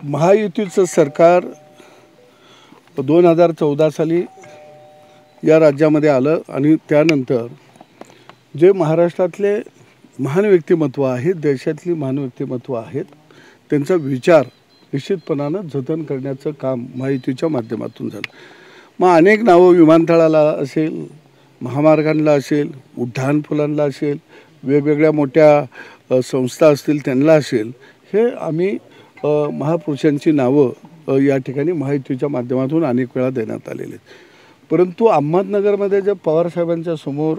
महायुतीचं सरकार 2014 साली या राज्यामध्ये आलं आणि त्यानंतर जे महाराष्ट्रातले महान व्यक्तिमत्व आहेत, देशातली महान व्यक्तिमत्व आहेत, त्यांचा विचार निश्चितपणानं जतन करण्याचं काम महायुतीच्या माध्यमातून झालं। मग अनेक नावं विमानतळाला असेल, महामार्गांना असेल, उड्डाणपुलांना असेल, वेगवेगळ्या मोठ्या संस्था असतील त्यांना असेल, हे आम्ही महापुरुषांची नावं या ठिकाणी महायुतीच्या माध्यमातून अनेक वेळा देण्यात आलेले आहेत। परंतु अहमदनगरमध्ये जे पवार साहेबांच्या समोर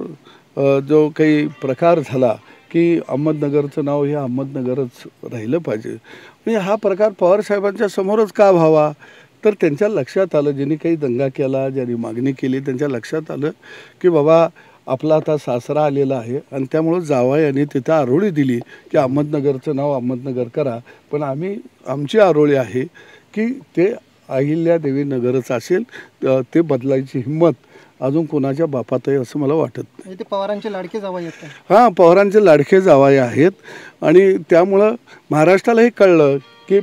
जो काही प्रकार झाला की अहमदनगरचं नाव हे अहमदनगरच राहिलं पाहिजे, म्हणजे हा प्रकार पवार साहेबांच्या समोरच का व्हावा, तर त्यांच्या लक्षात आलं, ज्यांनी काही दंगा केला, ज्यांनी मागणी केली, त्यांच्या लक्षात आलं की बाबा आपला आता सासरा आलेला आहे आणि त्यामुळं जावयाने तिथं आरोळी दिली की अहमदनगरचं नाव अहमदनगर करा, पण आमची आरोळी आहे की ते अहिल्यादेवी नगरच असेल, ते बदलायची हिंमत अजून कोणाच्या बापात आहे असं मला वाटत नाही। ते पवारांचे लाडके जावई आहेत। हां, पवारांचे लाडके जावई आहेत आणि त्यामुळं महाराष्ट्राला हे कळलं की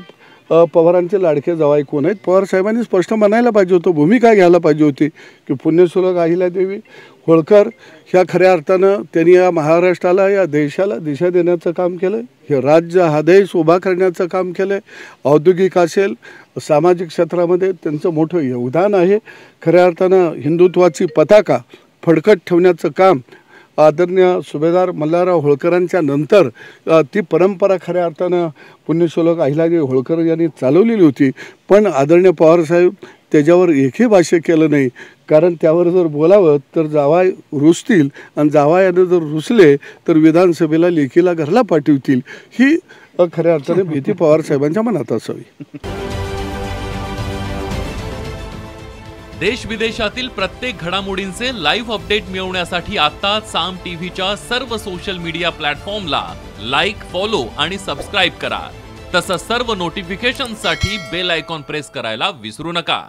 पवारांचे लाडके जावई कोण आहेत। पवार साहेबांनी स्पष्ट म्हणायला पाहिजे होतं, भूमिका घ्यायला पाहिजे होती की पुण्यश्लोक अहिल्यादेवी होळकर ह्या खऱ्या अर्थानं त्यांनी या महाराष्ट्राला, या देशाला दिशा देण्याचं काम केलं, हे राज्य हा देश उभा करण्याचं काम केलं आहे। औद्योगिक असेल, सामाजिक क्षेत्रामध्ये त्यांचं मोठं योगदान आहे। खऱ्या अर्थानं हिंदुत्वाची पताका फडकत ठेवण्याचं काम आदरणीय सुभेदार मल्हारराव होळकरांच्या नंतर ती परंपरा खऱ्या अर्थानं पुण्यश्लोक अहिल्यादेवी होळकर यांनी चालवलेली होती, पण आदरणीय पवारसाहेब त्याच्यावर एकही भाष्य केलं नाही, कारण त्यावर जर बोलावं तर जावाय रुसतील आणि जावायानं जर रुसले तर विधानसभेला लेखीला घरला पाठवतील, ही खऱ्या अर्थाने भीती पवारसाहेबांच्या मनात असावी। देश विदेशातील प्रत्येक घडामोडींचे लाईव्ह अपडेट मिळवण्यासाठी आता साम टीव्हीच्या सर्व सोशल मीडिया प्लॅटफॉर्मला लाईक, फॉलो आणि सबस्क्राईब करा। तसंच सर्व नोटिफिकेशनसाठी बेल आयकॉन प्रेस करायला विसरू नका।